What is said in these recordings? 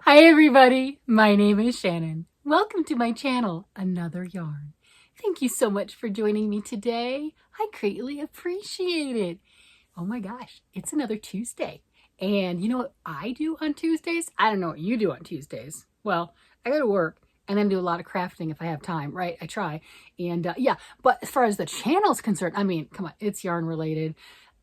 Hi everybody, my name is Shannon. Welcome to my channel, Another Yarn. Thank you so much for joining me today. I greatly appreciate it. Oh my gosh, it's another Tuesday. And you know what I do on Tuesdays? I don't know what you do on Tuesdays. Well, I go to work and then do a lot of crafting if I have time, right? I try. And yeah, but as far as the channel's concerned, I mean, come on, it's yarn related.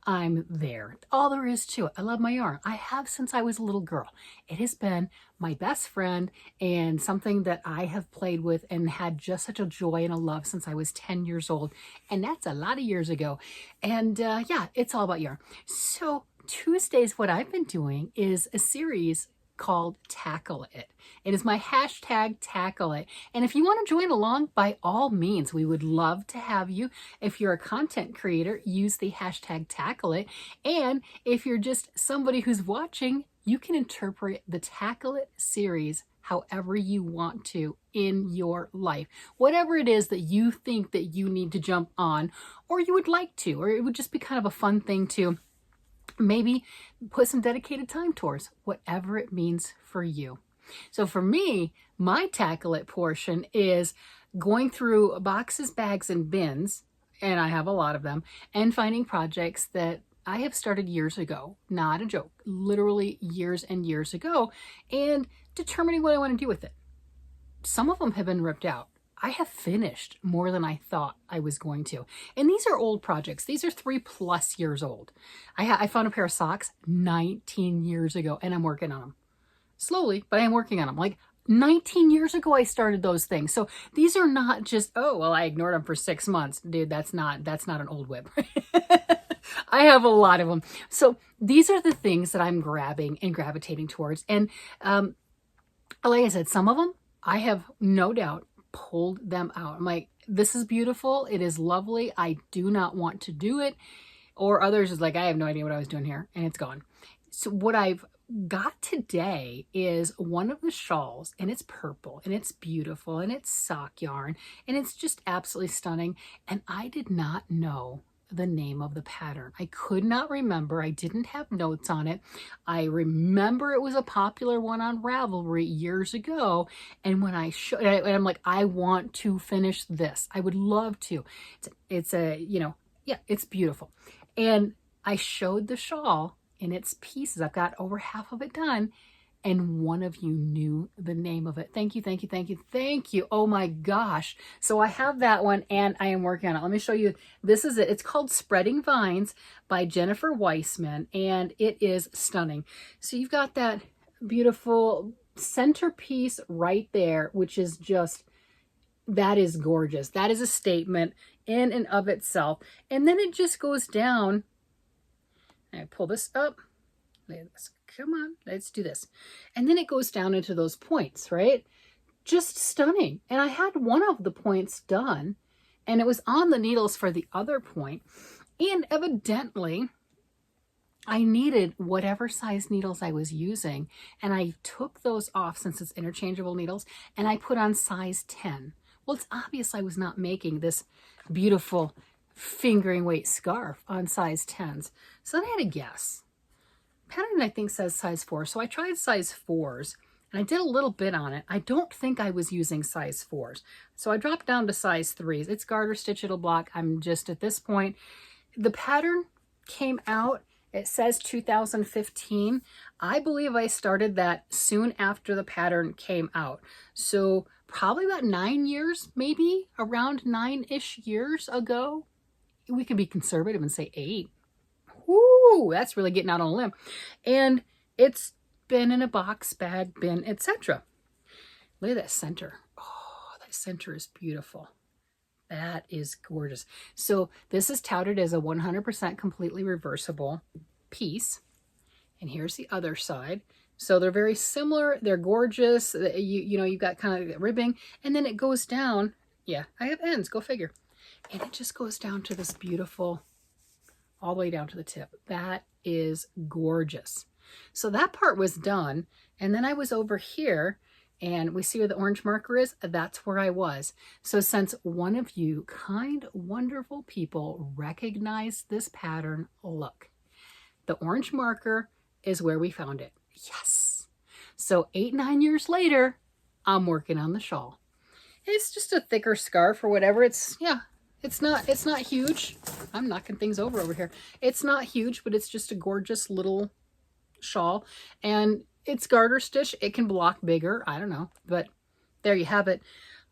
I'm there. All there is to it. I love my yarn. I have since I was a little girl. It has been my best friend and something that I have played with and had just such a joy and a love since I was 10 years old. And that's a lot of years ago. And yeah, it's all about yarn. So Tuesdays, what I've been doing is a series called Tackle It. It is my hashtag Tackle It. And if you want to join along, by all means, we would love to have you. If you're a content creator, use the hashtag Tackle It. And if you're just somebody who's watching, you can interpret the Tackle It series however you want to in your life. Whatever it is that you think that you need to jump on, or you would like to, or it would just be kind of a fun thing to maybe put some dedicated time towards, whatever it means for you. So for me, my Tackle It portion is going through boxes, bags, and bins, and I have a lot of them, and finding projects that I have started years ago, not a joke, literally years and years ago, and determining what I want to do with it. Some of them have been ripped out. I have finished more than I thought I was going to. And these are old projects. These are 3+ years old. I found a pair of socks 19 years ago and I'm working on them. Slowly, but I'm working on them. Like 19 years ago, I started those things. So these are not just, oh, well, I ignored them for 6 months. Dude, that's not an old whip. I have a lot of them. So these are the things that I'm grabbing and gravitating towards. And like I said, some of them, I have no doubt pulled them out. I'm like, this is beautiful. It is lovely. I do not want to do it. Or others is like, I have no idea what I was doing here, and it's gone. So what I've got today is one of the shawls, and it's purple, and it's beautiful, and it's sock yarn, and it's just absolutely stunning. And I did not know the name of the pattern. I could not remember. I didn't have notes on it. I remember it was a popular one on Ravelry years ago. And when I showed it, I'm like, I want to finish this. I would love to. It's a, you know, yeah, it's beautiful. And I showed the shawl in its pieces. I've got over half of it done. And one of you knew the name of it. Thank you, thank you, thank you, thank you. Oh my gosh. So I have that one and I am working on it. Let me show you. This is it. It's called Spreading Vines by Jennifer Weissman, and it is stunning. So you've got that beautiful centerpiece right there, which is just, that is gorgeous. That is a statement in and of itself. And then it just goes down. I pull this up. Come on, let's do this. And then it goes down into those points, right? Just stunning. And I had one of the points done and it was on the needles for the other point. And evidently I needed whatever size needles I was using. And I took those off since it's interchangeable needles and I put on size 10. Well, it's obvious I was not making this beautiful fingering weight scarf on size 10s. So then I had to guess. Pattern I think says size 4, so I tried size 4s and I did a little bit on it. I don't think I was using size 4s, so I dropped down to size 3s. It's garter stitch, it'll block. I'm just at this point. The pattern came out, it says 2015. I believe I started that soon after the pattern came out, so probably about 9 years, maybe around 9-ish years ago. We can be conservative and say 8. Ooh, that's really getting out on a limb. And it's been in a box, bag, bin, etc. Look at that center. Oh, that center is beautiful. That is gorgeous. So this is touted as a 100% completely reversible piece. And here's the other side. So they're very similar. They're gorgeous. You know, you've got kind of ribbing. And then it goes down. Yeah, I have ends. Go figure. And it just goes down to this beautiful, all the way down to the tip. That is gorgeous. So that part was done. And then I was over here and we see where the orange marker is. That's where I was. So since one of you kind, wonderful people recognized this pattern, look, the orange marker is where we found it. Yes. So 8, 9 years later, I'm working on the shawl. It's just a thicker scarf or whatever. It's not huge. I'm knocking things over here. It's not huge, but it's just a gorgeous little shawl, and it's garter stitch. It can block bigger. I don't know, but there you have it.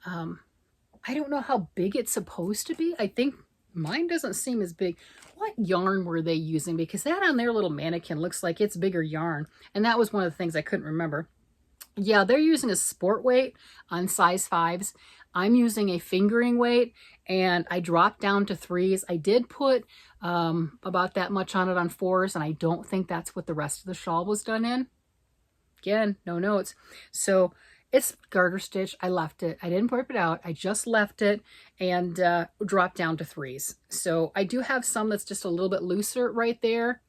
I don't know how big it's supposed to be. I think mine doesn't seem as big. What yarn were they using? Because that on their little mannequin looks like it's bigger yarn, and that was one of the things I couldn't remember. Yeah, they're using a sport weight on size 5s. I'm using a fingering weight, and I dropped down to 3s. I did put about that much on it on 4s, and I don't think that's what the rest of the shawl was done in. Again, no notes. So it's garter stitch. I left it. I didn't rip it out. I just left it and dropped down to 3s. So I do have some that's just a little bit looser right there.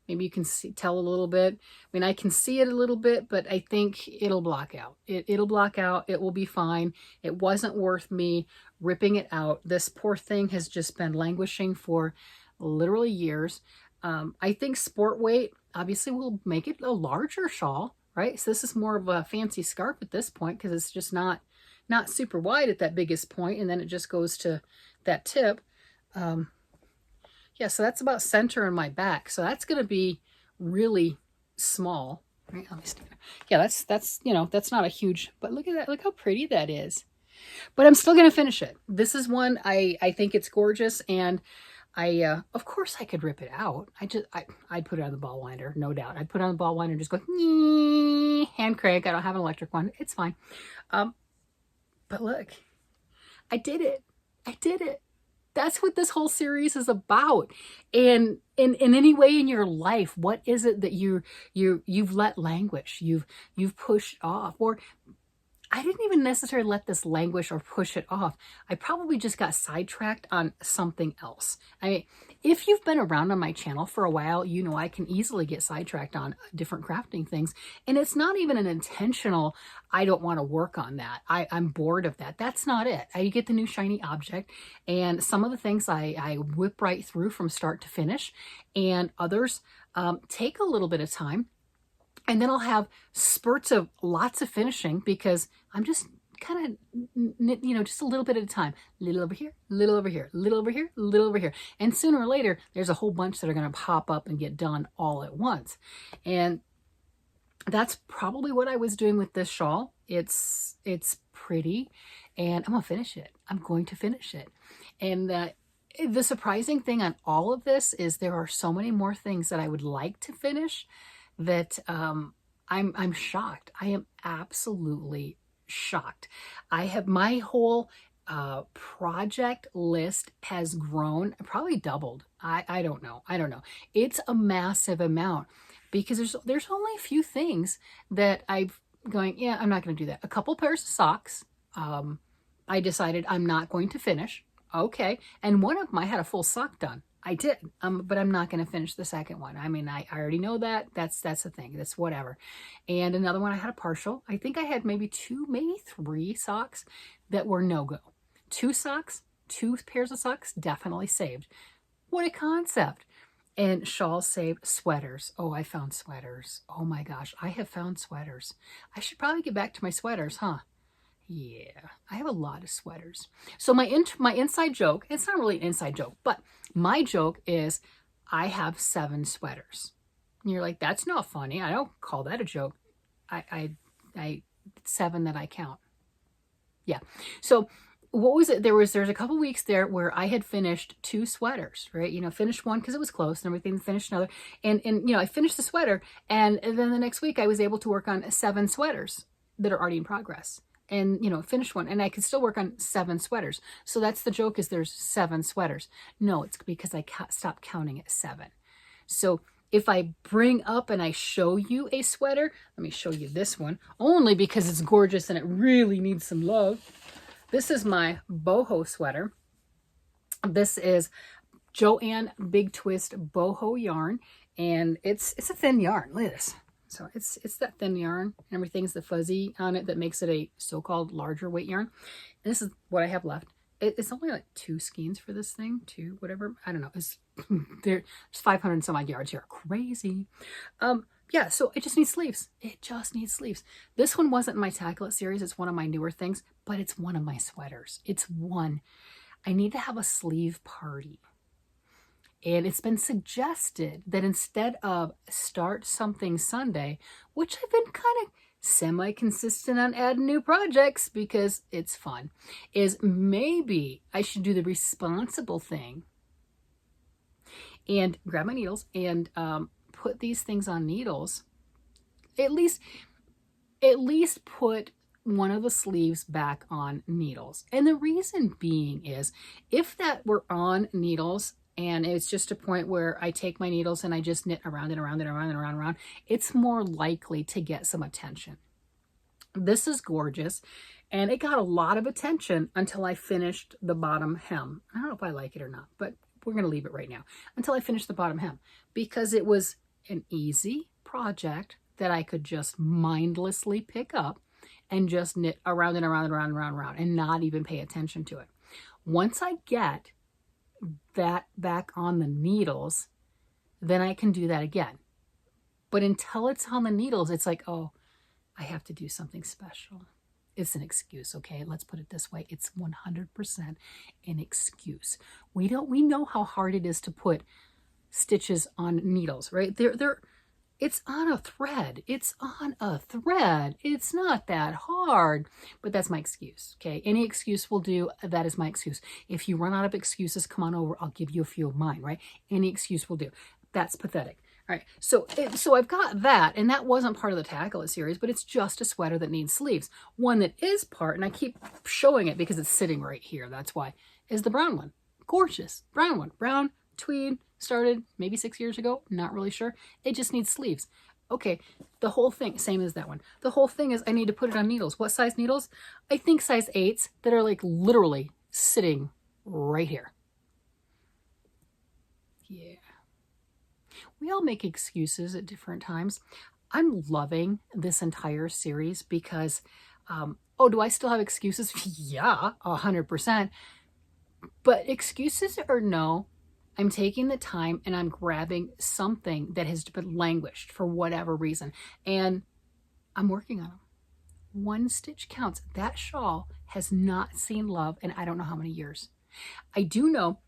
Maybe you can tell a little bit. I mean, I can see it a little bit, but I think it'll block out. It'll block out. It will be fine. It wasn't worth me ripping it out. This poor thing has just been languishing for literally years. I think sport weight obviously will make it a larger shawl, right? So this is more of a fancy scarf at this point because it's just not super wide at that biggest point, and then it just goes to that tip. Yeah, so that's about center in my back. So that's going to be really small. Right? Let me stick it. Yeah, that's that's not a huge, but look at that. Look how pretty that is. But I'm still going to finish it. This is one I think it's gorgeous, and of course I could rip it out. I'd put it on the ball winder, no doubt. I'd put it on the ball winder and just go hand crank. I don't have an electric one. It's fine. But look, I did it. I did it. That's what this whole series is about. And in any way in your life, what is it that you've let languish, you've pushed off? Or I didn't even necessarily let this languish or push it off. I probably just got sidetracked on something else. I mean, if you've been around on my channel for a while, you know I can easily get sidetracked on different crafting things. And it's not even an intentional, I don't want to work on that. I'm bored of that. That's not it. I get the new shiny object, and some of the things I whip right through from start to finish, and others take a little bit of time. And then I'll have spurts of lots of finishing because I'm just kind of, just a little bit at a time. Little over here, little over here, little over here, little over here. And sooner or later, there's a whole bunch that are going to pop up and get done all at once. And that's probably what I was doing with this shawl. It's pretty, and I'm going to finish it. I'm going to finish it. And the surprising thing on all of this is there are so many more things that I would like to finish that I'm shocked. I am absolutely shocked. I have my whole project list has grown, probably doubled. I don't know. It's a massive amount because there's only a few things that I've going, yeah, I'm not going to do that. A couple pairs of socks. I decided I'm not going to finish. Okay. And one of them I had a full sock done. I did, but I'm not going to finish the second one. I mean, I already know that. That's the thing. That's whatever. And another one, I had a partial. I think I had maybe 2, maybe 3 socks that were no-go. 2 socks, 2 pairs of socks, definitely saved. What a concept. And shawls saved. Sweaters. Oh, I found sweaters. Oh my gosh, I have found sweaters. I should probably get back to my sweaters, huh? Yeah, I have a lot of sweaters. So my inside joke, it's not really an inside joke, but my joke is I have 7 sweaters. And you're like, that's not funny. I don't call that a joke. I 7 that I count. Yeah. So what was it? There's a couple weeks there where I had finished 2 sweaters, right? Finished one because it was close and everything, finished another. And I finished the sweater, and then the next week I was able to work on 7 sweaters that are already in progress. And, finish one. And I could still work on 7 sweaters. So that's the joke, is there's 7 sweaters. No, it's because I stopped counting at 7. So if I bring up and I show you a sweater, let me show you this one, only because it's gorgeous and it really needs some love. This is my boho sweater. This is Joann Big Twist boho yarn. And it's a thin yarn. Look at this. So it's that thin yarn, and everything's the fuzzy on it that makes it a so-called larger weight yarn. And this is what I have left. It's only like 2 skeins for this thing, 2, whatever. I don't know. There's 500 and some odd yards here. Crazy. yeah, so it just needs sleeves. It just needs sleeves. This one wasn't in my Tackle It series. It's one of my newer things, but it's one of my sweaters. It's one. I need to have a sleeve party. And it's been suggested that instead of Start Something Sunday, which I've been kind of semi-consistent on adding new projects because it's fun, is maybe I should do the responsible thing and grab my needles and put these things on needles. At least put one of the sleeves back on needles. And the reason being is if that were on needles and it's just a point where I take my needles and I just knit around and around and around and around and around, it's more likely to get some attention. This is gorgeous, and it got a lot of attention until I finished the bottom hem. I don't know if I like it or not, but we're going to leave it right now until I finish the bottom hem because it was an easy project that I could just mindlessly pick up and just knit around and around and around and around and around and not even pay attention to it. Once I get that back on the needles, then I can do that again. But until it's on the needles, it's like, oh, I have to do something special. It's an excuse, okay? Let's put it this way. It's 100% an excuse. We know how hard it is to put stitches on needles, right? It's on a thread. It's on a thread. It's not that hard, but that's my excuse, okay? Any excuse will do. That is my excuse. If you run out of excuses, come on over. I'll give you a few of mine, right? Any excuse will do. That's pathetic. All right, so I've got that, and that wasn't part of the Tackle It series, but it's just a sweater that needs sleeves. One that is part, and I keep showing it because it's sitting right here, that's why, is the brown one. Gorgeous. Brown one. Brown, tweed, started maybe 6 years ago, not really sure. It just needs sleeves. Okay, the whole thing, same as that one. The whole thing is I need to put it on needles. What size needles? I think size 8s that are like literally sitting right here. Yeah. We all make excuses at different times. I'm loving this entire series because, oh, do I still have excuses? Yeah, 100%. But excuses or no, I'm taking the time and I'm grabbing something that has been languished for whatever reason. And I'm working on them. One stitch counts. That shawl has not seen love in I don't know how many years. I do know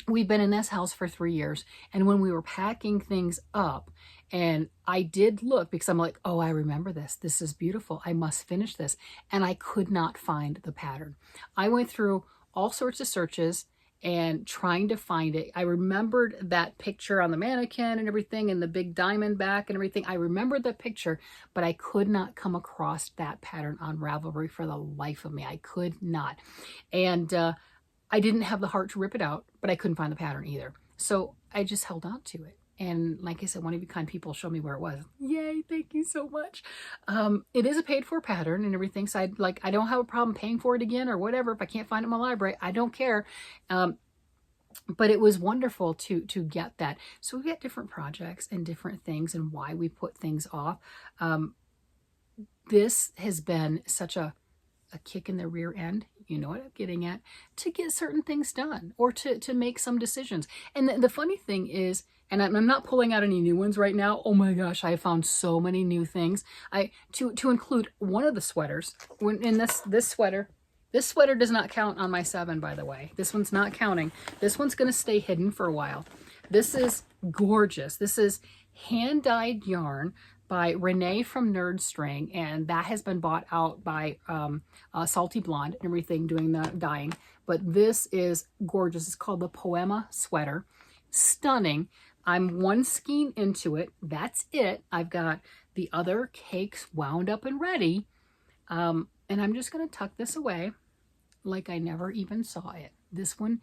we've been in this house for 3 years. And when we were packing things up, and I did look because I'm like, oh, I remember this. This is beautiful. I must finish this. And I could not find the pattern. I went through all sorts of searches and trying to find it. I remembered that picture on the mannequin and everything and the big diamond back and everything. I remembered the picture, but I could not come across that pattern on Ravelry for the life of me. I could not. And I didn't have the heart to rip it out, but I couldn't find the pattern either. So I just held on to it. And like I said, one of you kind people showed me where it was. Yay, thank you so much. It is a paid for pattern and everything. So I don't have a problem paying for it again or whatever. If I can't find it in my library, I don't care. But it was wonderful to get that. So we get different projects and different things and why we put things off. This has been such a kick in the rear end, you know what I'm getting at, to get certain things done or to make some decisions. And the funny thing is, and I'm not pulling out any new ones right now. Oh my gosh, I found so many new things. To include one of the sweaters, in this sweater does not count on my 7, by the way. This one's not counting. This one's going to stay hidden for a while. This is gorgeous. This is hand-dyed yarn by Renee from Nerd String, and that has been bought out by Salty Blonde and everything doing the dyeing. But this is gorgeous. It's called the Poema Sweater. Stunning. I'm one skein into it. That's it. I've got the other cakes wound up and ready. And I'm just going to tuck this away like I never even saw it. This one,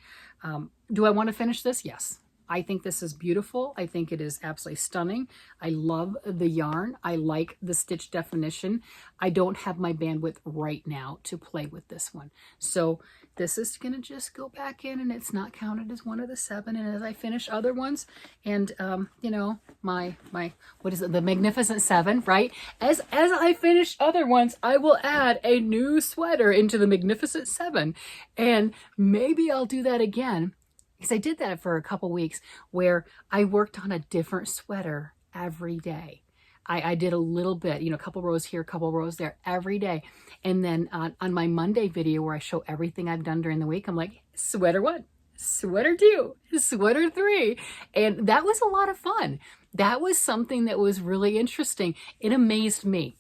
do I want to finish this? Yes. I think this is beautiful. I think it is absolutely stunning. I love the yarn. I like the stitch definition. I don't have my bandwidth right now to play with this one. So this is going to just go back in and it's not counted as one of the 7. And as I finish other ones and, you know, my, what is it? The Magnificent 7, right? As I finish other ones, I will add a new sweater into the Magnificent 7. And maybe I'll do that again. Because I did that for a couple weeks where I worked on a different sweater every day. I did a little bit, you know, a couple rows here, a couple rows there every day. And then on my Monday video where I show everything I've done during the week, I'm like, sweater 1, sweater 2, sweater 3. And that was a lot of fun. That was something that was really interesting. It amazed me.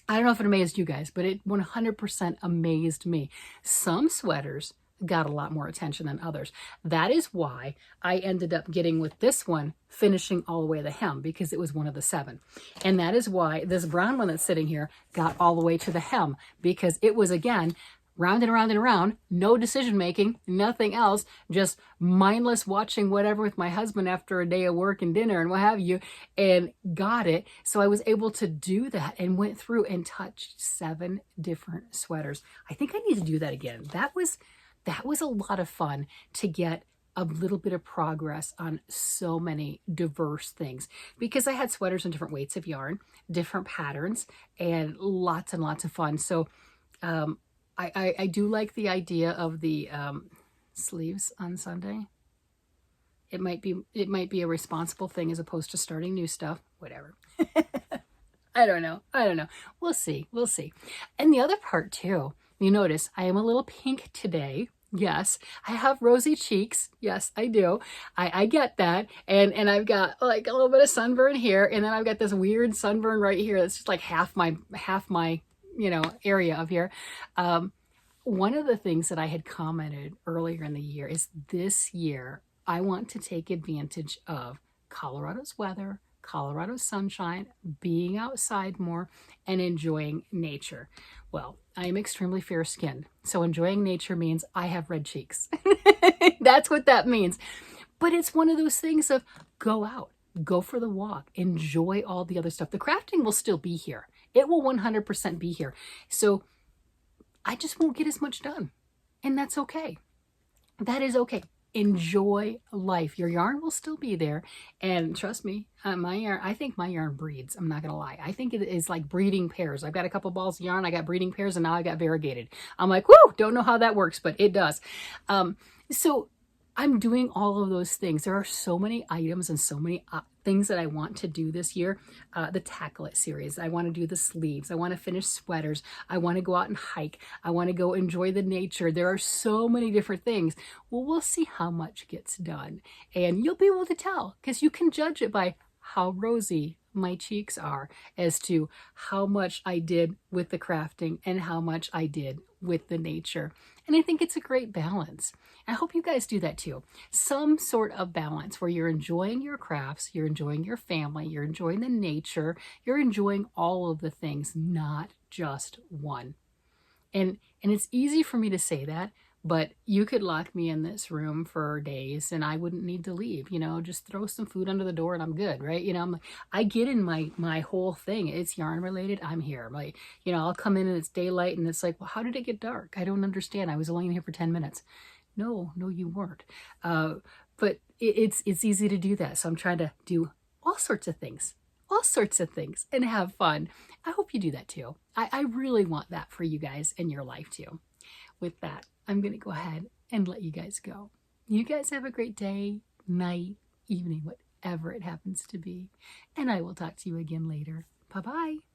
I don't know if it amazed you guys, but it 100% amazed me. Some sweaters got a lot more attention than others. That is why I ended up getting with this one, finishing all the way to the hem, because it was one of the 7. And that is why this brown one that's sitting here got all the way to the hem, because it was, again, round and around and around, no decision making, nothing else, just mindless watching whatever with my husband after a day of work and dinner and what have you, and got it. So I was able to do that and went through and touched 7 different sweaters. I think I need to do that again. That was a lot of fun to get a little bit of progress on so many diverse things, because I had sweaters in different weights of yarn, different patterns, and lots of fun. So I do like the idea of the sleeves on Sunday. It might be a responsible thing as opposed to starting new stuff, whatever. I don't know. We'll see. And the other part too, you notice I am a little pink today. Yes, I have rosy cheeks. Yes, I do. I get that. And I've got like a little bit of sunburn here, and then I've got this weird sunburn right here. That's just like half my, you know, area of here. One of the things that I had commented earlier in the year is this year, I want to take advantage of Colorado's weather, Colorado's sunshine, being outside more, and enjoying nature. Well, I am extremely fair-skinned, so enjoying nature means I have red cheeks. That's what that means. But it's one of those things of go out, go for the walk, enjoy all the other stuff. The crafting will still be here. It will 100% be here. So I just won't get as much done, and that's okay. That is okay. Enjoy life. Your yarn will still be there, and trust me, my yarn, I think my yarn breeds. I'm not gonna lie. I think it is like breeding pairs. I've got a couple balls of yarn, I got breeding pairs, and now I got variegated. I'm like, whoo, don't know how that works, but it does. So I'm doing all of those things. There are so many items and so many things that I want to do this year. The Tackle It series. I want to do the sleeves. I want to finish sweaters. I want to go out and hike. I want to go enjoy the nature. There are so many different things. Well, we'll see how much gets done. And you'll be able to tell, because you can judge it by how rosy my cheeks are as to how much I did with the crafting and how much I did with the nature. And I think it's a great balance. I hope you guys do that too. Some sort of balance where you're enjoying your crafts, you're enjoying your family, you're enjoying the nature, you're enjoying all of the things, not just one. And it's easy for me to say that, but you could lock me in this room for days and I wouldn't need to leave, you know, just throw some food under the door and I'm good, right? You know, I get in my whole thing. It's yarn related. I'm here. Like, you know, I'll come in and it's daylight and it's like, well, how did it get dark? I don't understand. I was only in here for 10 minutes. No, you weren't. But it's easy to do that. So I'm trying to do all sorts of things and have fun. I hope you do that too. I really want that for you guys in your life too. With that, I'm going to go ahead and let you guys go. You guys have a great day, night, evening, whatever it happens to be. And I will talk to you again later. Bye-bye.